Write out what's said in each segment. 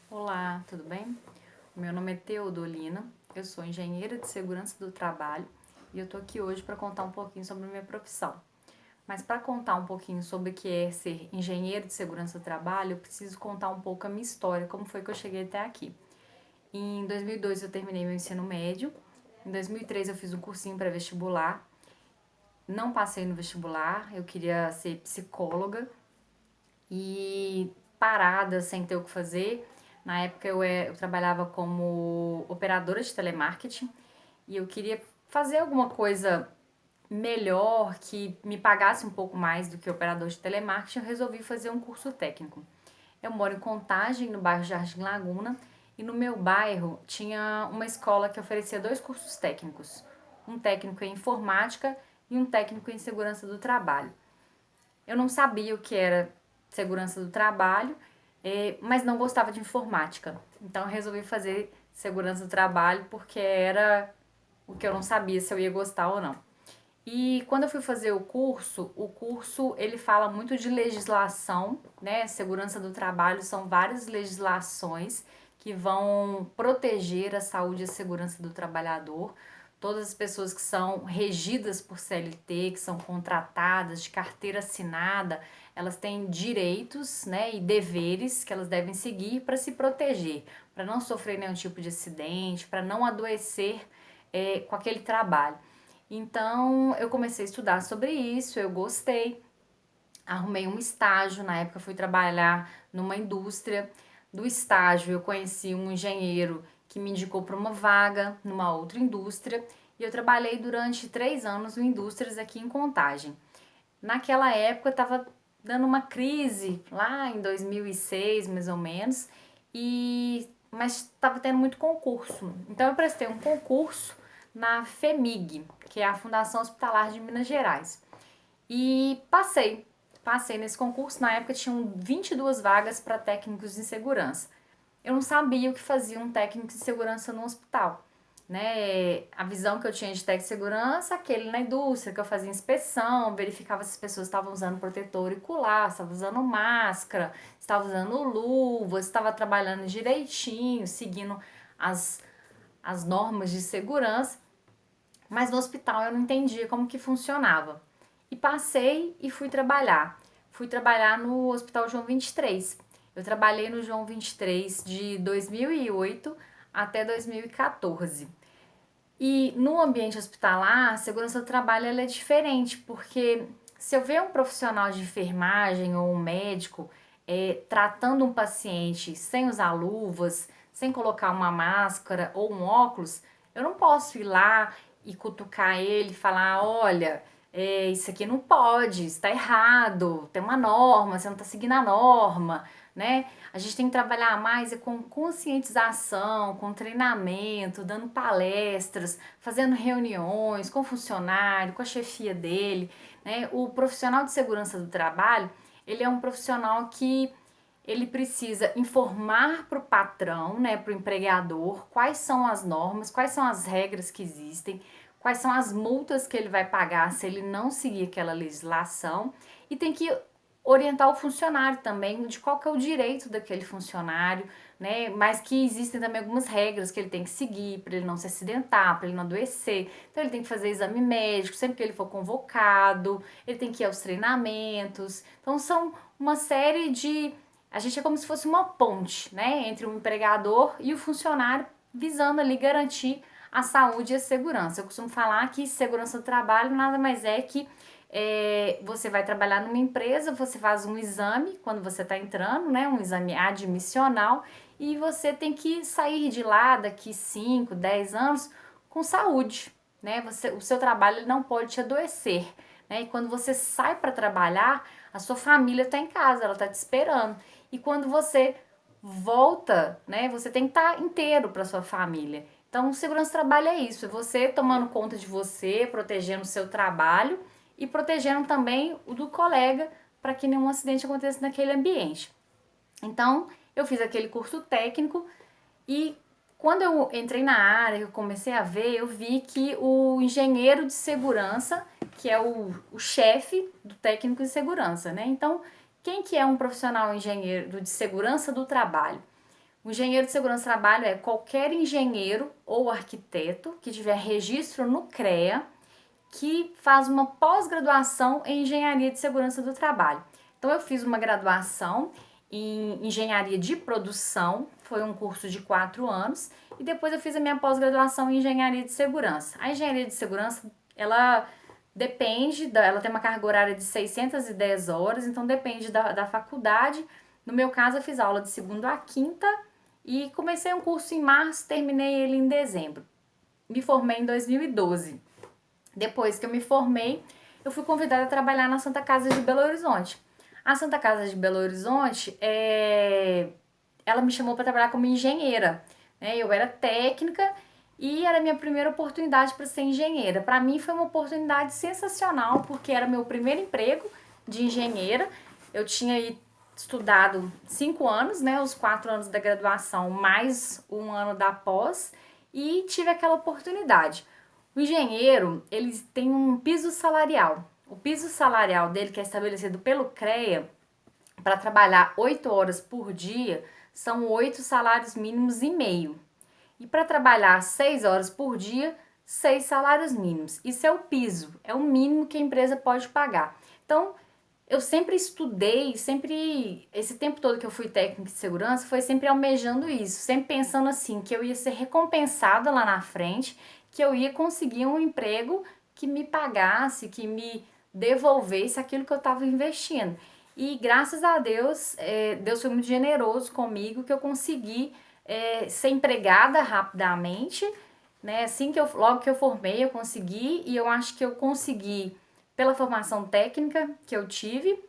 Olá, tudo bem? O meu nome é Teodolina, eu sou engenheira de segurança do trabalho e eu tô aqui hoje para contar um pouquinho sobre a minha profissão. Mas para contar um pouquinho sobre o que é ser engenheiro de segurança do trabalho, eu preciso contar um pouco a minha história, como foi que eu cheguei até aqui. Em 2002 eu terminei meu ensino médio, em 2003 eu fiz um cursinho pré-vestibular, não passei no vestibular, eu queria ser psicóloga e parada, sem ter o que fazer. Na época eu trabalhava como operadora de telemarketing e eu queria fazer alguma coisa melhor, que me pagasse um pouco mais do que operador de telemarketing. Eu resolvi fazer um curso técnico. Eu moro em Contagem, no bairro Jardim Laguna, e no meu bairro tinha uma escola que oferecia dois cursos técnicos, um técnico em informática e um técnico em segurança do trabalho. Eu não sabia o que era segurança do trabalho, mas não gostava de informática. Então eu resolvi fazer segurança do trabalho porque era o que eu não sabia se eu ia gostar ou não. E quando eu fui fazer o curso ele fala muito de legislação, né? Segurança do trabalho são várias legislações que vão proteger a saúde e a segurança do trabalhador. Todas as pessoas que são regidas por CLT, que são contratadas de carteira assinada, elas têm direitos, né, e deveres que elas devem seguir para se proteger, para não sofrer nenhum tipo de acidente, para não adoecer com aquele trabalho. Então eu comecei a estudar sobre isso, eu gostei, arrumei um estágio, na época fui trabalhar numa indústria. Do estágio eu conheci um engenheiro que me indicou para uma vaga numa outra indústria e eu trabalhei durante 3 anos em indústrias aqui em Contagem. Naquela época estava dando uma crise, lá em 2006 mais ou menos, mas estava tendo muito concurso. Então eu prestei um concurso na FEMIG, que é a Fundação Hospitalar de Minas Gerais. E passei nesse concurso. Na época tinham 22 vagas para técnicos de segurança. Eu não sabia o que fazia um técnico de segurança no hospital, né? A visão que eu tinha de técnico de segurança, aquele na indústria, que eu fazia inspeção, verificava se as pessoas estavam usando protetor ocular, estavam usando máscara, estavam usando luva, estava trabalhando direitinho, seguindo as, as normas de segurança. Mas no hospital eu não entendia como que funcionava. E passei e fui trabalhar. Fui trabalhar no Hospital João 23. Eu trabalhei no João 23 de 2008 até 2014. E no ambiente hospitalar, a segurança do trabalho ela é diferente, porque se eu ver um profissional de enfermagem ou um médico tratando um paciente sem usar luvas, sem colocar uma máscara ou um óculos, eu não posso ir lá e cutucar ele e falar: olha, isso aqui não pode, está errado, tem uma norma, você não está seguindo a norma, né? A gente tem que trabalhar mais com conscientização, com treinamento, dando palestras, fazendo reuniões com o funcionário, com a chefia dele, né? O profissional de segurança do trabalho, ele é um profissional que ele precisa informar para o patrão, né, para o empregador, quais são as normas, quais são as regras que existem, quais são as multas que ele vai pagar se ele não seguir aquela legislação, e tem que orientar o funcionário também de qual que é o direito daquele funcionário, né? Mas que existem também algumas regras que ele tem que seguir para ele não se acidentar, para ele não adoecer. Então ele tem que fazer exame médico sempre que ele for convocado, ele tem que ir aos treinamentos. Então são uma série de a gente é como se fosse uma ponte, né, entre o empregador e o funcionário, visando ali garantir a saúde e a segurança. Eu costumo falar que segurança do trabalho nada mais é que você vai trabalhar numa empresa, você faz um exame quando você está entrando, né, um exame admissional, e você tem que sair de lá daqui 5, 10 anos com saúde, né? O seu trabalho ele não pode te adoecer, né? E quando você sai para trabalhar, a sua família está em casa, ela está te esperando. E quando você volta, né, você tem que estar inteiro para sua família. Então, segurança do trabalho é isso, é você tomando conta de você, protegendo o seu trabalho e protegendo também o do colega para que nenhum acidente aconteça naquele ambiente. Então, eu fiz aquele curso técnico e quando eu entrei na área, eu comecei a ver, eu vi que o engenheiro de segurança, que é o chefe do técnico de segurança, né? Então, quem que é um profissional engenheiro de segurança do trabalho? O engenheiro de segurança do trabalho é qualquer engenheiro ou arquiteto que tiver registro no CREA que faz uma pós-graduação em engenharia de segurança do trabalho. Então eu fiz uma graduação em engenharia de produção, foi um curso de 4 anos, e depois eu fiz a minha pós-graduação em engenharia de segurança. A engenharia de segurança, ela ela tem uma carga horária de 610 horas, então depende da faculdade. No meu caso, eu fiz aula de segunda a quinta e comecei um curso em março, terminei ele em dezembro. Me formei em 2012. Depois que eu me formei, eu fui convidada a trabalhar na Santa Casa de Belo Horizonte. A Santa Casa de Belo Horizonte, ela me chamou para trabalhar como engenheira, né? Eu era técnica e era a minha primeira oportunidade para ser engenheira. Para mim foi uma oportunidade sensacional, porque era meu primeiro emprego de engenheira. Eu tinha estudado 5 anos, né? Os 4 anos da graduação, mais um ano da pós, e tive aquela oportunidade. O engenheiro, ele tem um piso salarial. O piso salarial dele, que é estabelecido pelo CREA, para trabalhar 8 horas por dia, são 8 salários mínimos e meio. E para trabalhar 6 horas por dia, 6 salários mínimos. Isso é o piso, é o mínimo que a empresa pode pagar. Então, eu sempre estudei, esse tempo todo que eu fui técnica de segurança, foi sempre almejando isso, sempre pensando assim, que eu ia ser recompensada lá na frente, que eu ia conseguir um emprego que me pagasse, que me devolvesse aquilo que eu estava investindo. E graças a Deus, Deus foi muito generoso comigo, que eu consegui ser empregada rapidamente, né? Logo que eu formei, eu consegui, e eu acho que eu consegui pela formação técnica que eu tive.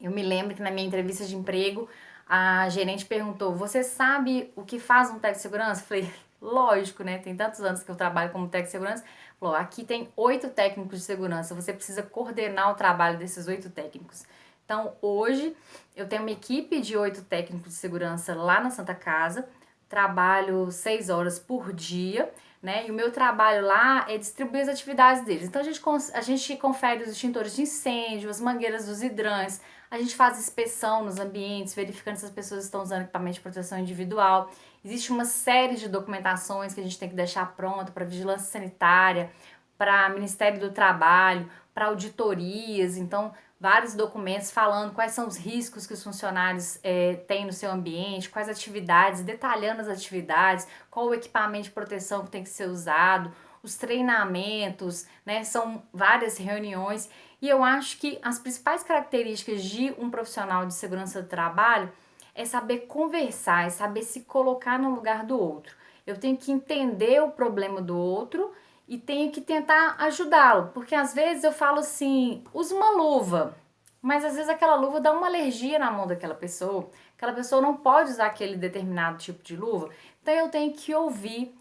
Eu me lembro que na minha entrevista de emprego, a gerente perguntou: "Você sabe o que faz um técnico de segurança?" Eu falei: "Lógico, né? Tem tantos anos que eu trabalho como técnico de segurança." Falou: "Aqui tem 8 técnicos de segurança, você precisa coordenar o trabalho desses 8 técnicos." Então, hoje, eu tenho uma equipe de 8 técnicos de segurança lá na Santa Casa, trabalho 6 horas por dia, né? E o meu trabalho lá é distribuir as atividades deles. Então, a gente confere os extintores de incêndio, as mangueiras dos hidrantes, a gente faz inspeção nos ambientes, verificando se as pessoas estão usando equipamento de proteção individual. Existe uma série de documentações que a gente tem que deixar pronta para vigilância sanitária, para Ministério do Trabalho, para auditorias. Então, vários documentos falando quais são os riscos que os funcionários têm no seu ambiente, quais atividades, detalhando as atividades, qual o equipamento de proteção que tem que ser usado, os treinamentos, né? São várias reuniões. E eu acho que as principais características de um profissional de segurança do trabalho é saber conversar, é saber se colocar no lugar do outro. Eu tenho que entender o problema do outro e tenho que tentar ajudá-lo, porque às vezes eu falo assim, usa uma luva, mas às vezes aquela luva dá uma alergia na mão daquela pessoa, aquela pessoa não pode usar aquele determinado tipo de luva, então eu tenho que ouvir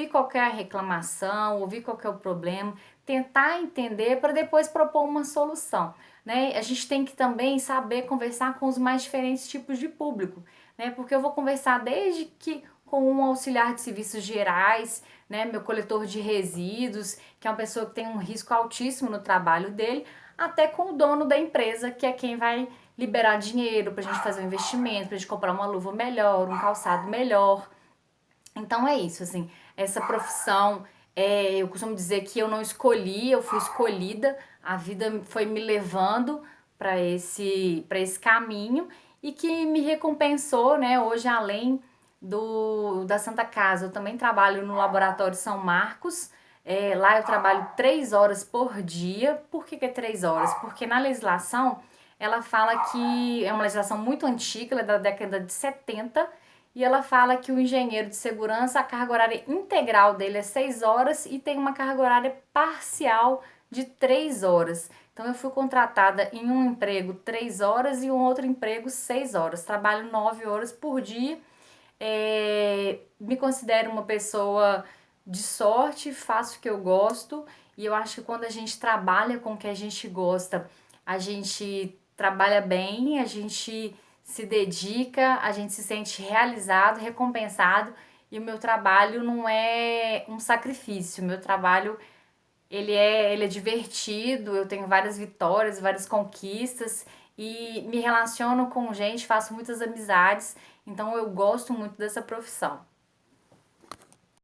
qual é a reclamação, ouvir qual é o problema, tentar entender para depois propor uma solução, né? A gente tem que também saber conversar com os mais diferentes tipos de público, né? Porque eu vou conversar desde que com um auxiliar de serviços gerais, né, meu coletor de resíduos, que é uma pessoa que tem um risco altíssimo no trabalho dele, até com o dono da empresa, que é quem vai liberar dinheiro para a gente fazer um investimento, para a gente comprar uma luva melhor, um calçado melhor. Então é isso, assim, essa profissão, eu costumo dizer que eu não escolhi, eu fui escolhida, a vida foi me levando para esse caminho e que me recompensou, né? Hoje, além da Santa Casa, eu também trabalho no Laboratório São Marcos. Lá eu trabalho 3 horas por dia. Por que é 3 horas? Porque na legislação ela fala que é uma legislação muito antiga, ela é da década de 70, e ela fala que o engenheiro de segurança, a carga horária integral dele é 6 horas e tem uma carga horária parcial de 3 horas. Então eu fui contratada em um emprego 3 horas e um outro emprego 6 horas. Trabalho 9 horas por dia. Me considero uma pessoa de sorte, faço o que eu gosto, e eu acho que quando a gente trabalha com o que a gente gosta, a gente trabalha bem, a gente se dedica, a gente se sente realizado, recompensado, e o meu trabalho não é um sacrifício, o meu trabalho ele é divertido, eu tenho várias vitórias, várias conquistas e me relaciono com gente, faço muitas amizades. Então eu gosto muito dessa profissão.